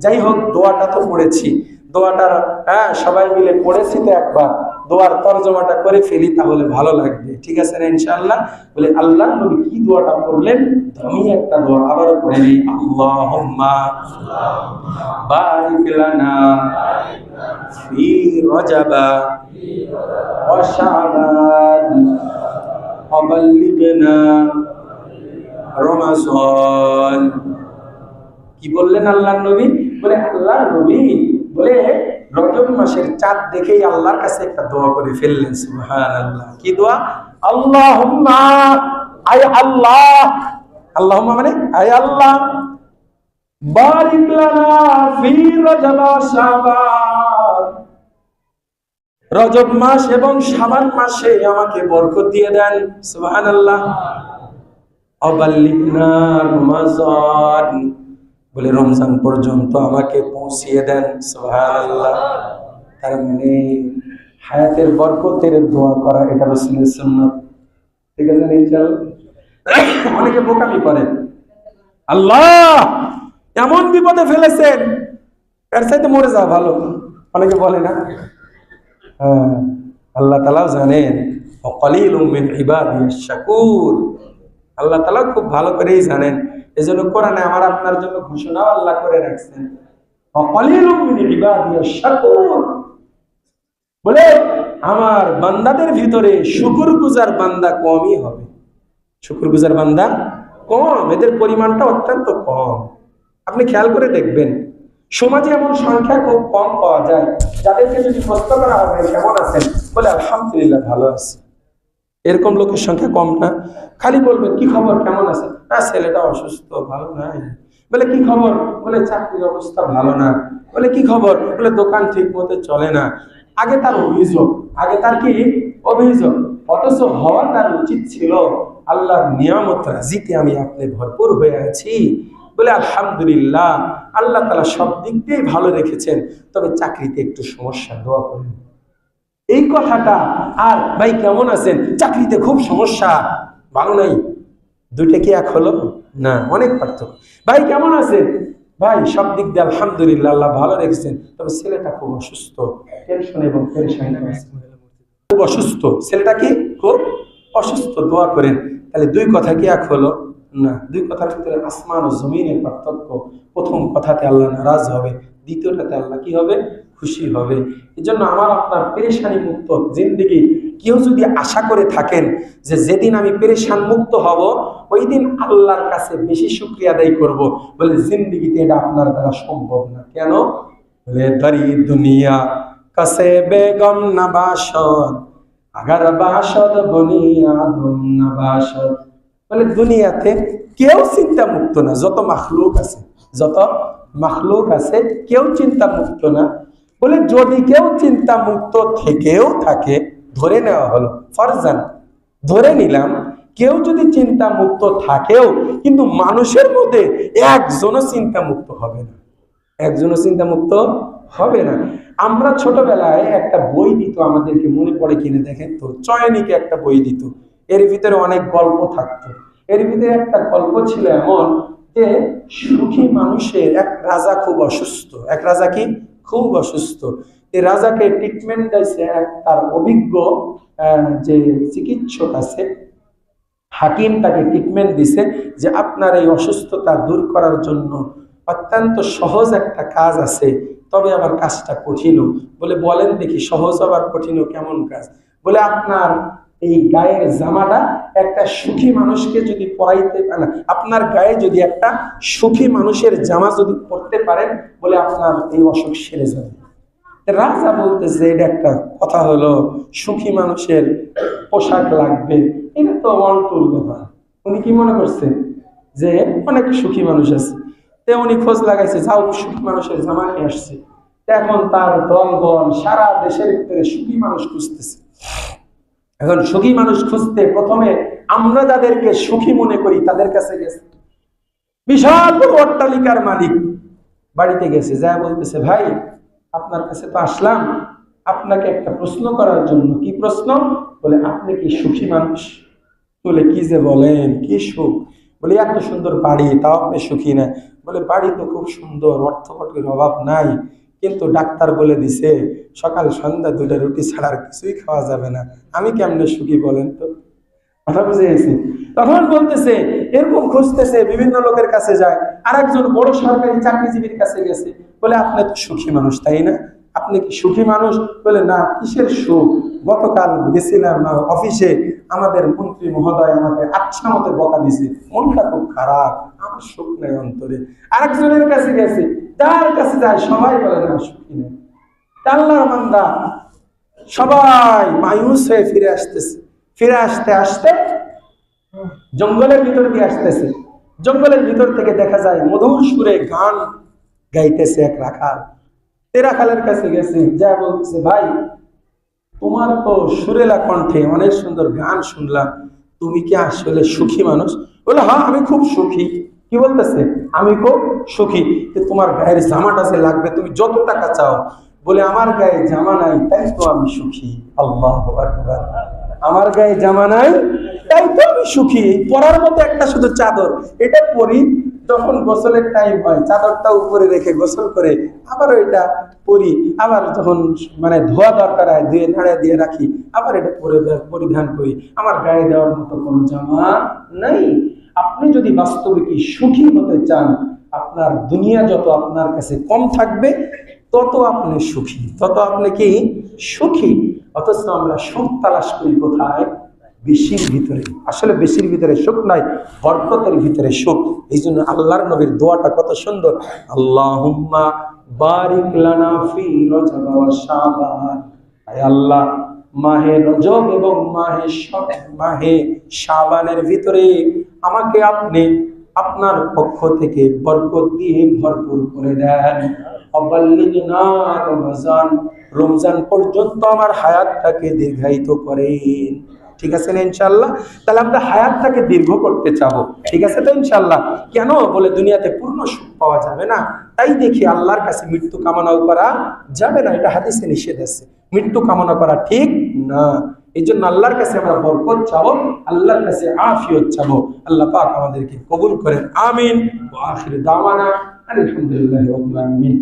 যাই হোক, দোয়াটা তো পড়েছি, দোয়াটা সবাই মিলে পড়েছি তো একবার, দোয়ার তরজমাটা করে ফেলি তাহলে ভালো লাগবে, ঠিক আছে না ইনশাআল্লাহ? বলে আল্লাহ নবী কি দোয়াটা পড়লেন, আমি একটা দোয়া আবারও পড়ে নিই। আল্লাহুম্মা বারিক লানা ফি রজবা ওয়া শাবান ওয়া বাল্লিগনা রমাজান। কি বললেন আল্লাহর নবী? বলে আল্লাহর নবী বলে রজব মাসের চাঁদ দেখেই আল্লাহর কাছে একটা দোয়া করে ফেললেন। সুবহানাল্লাহ। কি দোয়া? আল্লাহুম্মা, আয় আল্লাহ, আল্লাহুম্মা মানে আয় আল্লাহ, বারিক লানা ফি রজব ওয়া শাবান, রজব মাস এবং শাবান মাসে আমাকে বরকত দিয়ে দেন। সুবহানাল্লাহ। অবাল্লিগনা রমাজান, বলে রমজান পর্যন্ত আমাকে পৌঁছিয়ে দেন। সুবহানাল্লাহ। তার মানে হায়াতের বরকতের দোয়া করা এটা রাসূলের সুন্নাত, ঠিক আছে ইনশাআল্লাহ? অনেকে বোকামি করে, আল্লাহ এমন বিপদে ফেলেছেন এর চাইতে মরে যাওয়া ভালো, অনেকে বলে না? আল্লাহ তাআলা জানেন, ওয়াকালিলুম মিন ইবাদিয়াশ শাকুর, আল্লাহ তাআলা খুব ভালো করেই জানেন। এজন্য কোরআনে আমার আপনার জন্য ঘোষণা আল্লাহ করে রাখছেন, ওয়াকালিলুম মিন ইবাদিয়াশ শাকুর, বলে আমার বান্দাদের ভিতরে শুকরগুজার বান্দা কমই হবে। শুকরগুজার বান্দা কম, এদের পরিমাণটা অত্যন্ত কম। আপনি খেয়াল করে দেখবেন সমাজে এমন সংখ্যা খুব কম পাওয়া যায় যাদেরকে যদি প্রশ্ন করা হবে কেমন আছেন, বলে আলহামদুলিল্লাহ ভালো আছি। এরকম লোকের সংখ্যা কম না? খালি বলবেন কি খবর, কেমন আছে? না ছেলেটা অসুস্থ, ভালো নাই। বলে কি খবর? বলে চাকরির অবস্থা ভালো না। বলে কি খবর? বলে দোকান ঠিক মতো চলে না। আগে তার অভিযোগ, আগে তার কি অভিযোগ, অথচ হওয়া তার উচিত ছিল আল্লাহর নিয়ামত রাজিকে আমি আপনি ভরপুর হয়ে আছি, বলে আলহামদুলিল্লাহ আল্লাহ তাআলা সব দিক দিয়ে ভালো রেখেছেন, তবে চাকরিতে একটু সমস্যা, দোয়া করেন। এই কথাটা আর ভাই কেমন আছেন, চাকরিতে খুব সমস্যা, ভালো নাই, দুইটা কি এক হলো? না, অনেক পার্থক্য। ভাই কেমন আছেন? ভাই সব দিক দিয়ে আলহামদুলিল্লাহ আল্লাহ ভালো রেখেছেন, তবে ছেলেটা খুব অসুস্থ, টেনশন এবং পেরেশানি, খুব অসুস্থ, ছেলেটা কি খুব অসুস্থ, দোয়া করেন। তাহলে দুই কথা কি এক হলো? না, দুই কথার ভিতরে আসমান ও জমিনের পার্থক্য। প্রথম কথাতে আল্লাহ নারাজ হবে, দ্বিতীয়টাতে আল্লাহ কি হবে? খুশি হবে। এই জন্য আমার আপনার পেরেশানি মুক্ত জিন্দেগি কেউ যদি আশা করে থাকেন যে যেদিন আমি পেরেশান মুক্ত হব ওই দিন আল্লাহর কাছে বেশি শুকরিয়া আদায় করব, বলে জিন্দেগিতে এটা আপনার দ্বারা সম্ভব না। কেন? বলে দারি দুনিয়া কাছে বেগম নবাসদ, আগার বাসদ বনিয়াদম নবাসদ, বলে দুনিয়াতে কেউ চিন্তা মুক্ত না, যত মাখলুক আছে, যত মাখলুক আছে কেউ চিন্তা মুক্ত না। বলে যদি কেউ চিন্তা মুক্ত থেকেও থাকে, ধরে নেওয়া হলো ফরজান, ধরে নিলাম কেউ যদি চিন্তা মুক্ত থাকেও, কিন্তু মানুষের মধ্যে একজনও চিন্তা মুক্ত হবে না, একজনও চিন্তা মুক্ত হবে না। আমরা ছোটবেলায় একটা বই দিত আমাদেরকে, মনে পড়ে কিনে দেখেন তো, চয়নিকে একটা বই দিত, এর ভিতরে অনেক গল্প থাকতো। এর ভিতরে একটা গল্প ছিল এমন যে সুখী মানুষের এক রাজা খুব অসুস্থ, এক রাজা কি খুব অসুস্থ, এই রাজাকে ট্রিটমেন্ট দিয়েছে এক তার অভিজ্ঞ যে চিকিৎসক আছে, হাকিম তাকে ট্রিটমেন্ট দিছে যে আপনার এই অসুস্থতা দূর করার জন্য অত্যন্ত সহজ একটা কাজ আছে, তবে আবার কাজটা কঠিন। বলে বলেন দেখি সহজ আবার কঠিন কেমন কাজ? বলে আপনার এই গায়ের জামাটা একটা সুখী মানুষকে যদি পরাইতে পারেন, আপনার গায়ে যদি একটা সুখী মানুষের জামা যদি পরতে পারেন, বলে আপনার এই অসুখ সেরে যাবে। রাজা বলতেছে এটা একটা কথা হলো, সুখী মানুষের পোশাক লাগবে, এটা তো অন্তুল ব্যাপার। উনি কি মনে করছেন যে অনেক সুখী মানুষ আছে, উনি খোঁজ লাগাইছে, যাও সুখী মানুষের জামা নিয়ে আসছে। এখন তার দলবল সারা দেশের ভিতরে সুখী মানুষ খুঁজতেছে। এখন সুখী মানুষ খুঁজতে প্রথমে আমরা যাদেরকে সুখী মনে করি তাদের কাছে গেছে। বিশাল বড় অট্টালিকার মালিক বাড়িতে গেছে, যা বলতেছে ভাই আপনার কাছে তো আসলাম আপনাকে একটা প্রশ্ন করার জন্য। কি প্রশ্ন? বলে আপনি কি সুখী মানুষ? বলে কি যে বলেন, কি সুখ? বলে এত সুন্দর বাড়ি, তাও আপনি সুখী না? বলে বাড়ি তো খুব সুন্দর, অর্থকটির অভাব নাই, কিন্তু ডাক্তার বলে দিছে সকাল সন্ধ্যা 2টা রুটি ছাড়া আর কিছুই খাওয়া যাবে না। আমি কেমনে সুখী বলেন তো? কথা বুঝে গেছি? তখন বলতেছে, এরকম খুঁজতেছে, বিভিন্ন লোকের কাছে যায়। আর একজন বড় সরকারি চাকরিজীবীর কাছে গেছে, বলে আপনি তো সুখী মানুষ তাই না, আপনি কি সুখী মানুষ? বলে না, কিসের সুখ, গতকাল গেছিলাম অফিসে, আমাদের মন্ত্রী মহোদয় আমাকে আচ্ছা মতো বকা দিছে, মনটা খুব খারাপ, আমার সুখ নেই অন্তরে। আরেকজনের কাছে গেছে, যার কাছে যায় সবাই বলে না সুখী নেই। আল্লাহর বান্দা সবাই মায়ুস হয়ে ফিরে আসতেছে। ফিরে আসতে আসতে জঙ্গলের ভিতর দিয়ে আসতেছে। জঙ্গলের ভিতর থেকে দেখা যায় মধুর সুরে গান গাইতেছে এক রাখাল। রাখালের কাছে গেছে, যা বলতেছে, ভাই তোমার তো সুরেলা কণ্ঠে অনেক সুন্দর গান শুনলাম, তুমি কি আসলে সুখী মানুষ? বলে হ্যাঁ, আমি খুব সুখী। কি বলতেছে? আমি খুব সুখী। তোমার গায়ের জামাটা যে লাগবে, তুমি যত টাকা চাও। বলে আমার গায়ে জামা নাই, তাই তো আমি সুখী। আল্লাহু আকবার। আমার গায়ে জামা নাই, তাই তো আমি সুখী। পরার মতো একটা শুধু চাদর, এটা পরি, যখন গোসলের টাইম হয় চাদরটা উপরে রেখে গোসল করে আবার এটা পরি, আবার যখন মানে ধোয়া দরকার হয় ধুয়ে নাড়া দিয়ে রাখি, আবার এটা পরিধান করি। আমার গায়ে দেওয়ার মতো কোনো জামা নাই। আপনি যদি বাস্তবিক সুখী হতে চান, আপনার দুনিয়া যত আপনার কাছে কম থাকবে, তত আপনি সুখী, তত আপনি কি সুখী। অথচ আমরা সুখ তালাশ করি কোথায়? বেশির ভিতরে। আসলে বেশির ভিতরে সুখ নাই, বরকতের ভিতরে সুখ। এই জন্য আল্লাহর নবীর দোয়াটা কত সুন্দর, আল্লাহুম্মা বারিক লানা ফি রজব ওয়া শাবান। আয় আল্লাহ, মাহে রজব এবং মাহে শাবানের ভিতরে আমাকে আপনি আপনার পক্ষ থেকে বরকত দিয়ে ভরপুর করে দেন। অবাল্লিগনা রমজান, রমজান পর্যন্ত আমার হায়াতটাকে দীর্ঘায়িত করেন। ঠিক আছে না ইনশাআল্লাহ? তাহলে আমরা হায়াতটাকে দীর্ঘ করতে চাবো, ঠিক আছে তো ইনশাআল্লাহ? কেন? বলে দুনিয়াতে পূর্ণ সুখ পাওয়া যাবে না, তাই দেখি আল্লাহর কাছে মৃত্যু কামনাও করা যাবে না। এটা হাদিসে নিষেধ আছে, মৃত্যু কামনা করা ঠিক না। এই জন্য আল্লাহর কাছে আমরা বরকত চাবো, আল্লাহর কাছে আফিয়ত চাবো। আল্লাহ পাক আমাদেরকে কবুল করেন, আমিন। ওয়া আখির দাওয়ানা আলহামদুলিল্লাহি রাব্বিল আলামিন।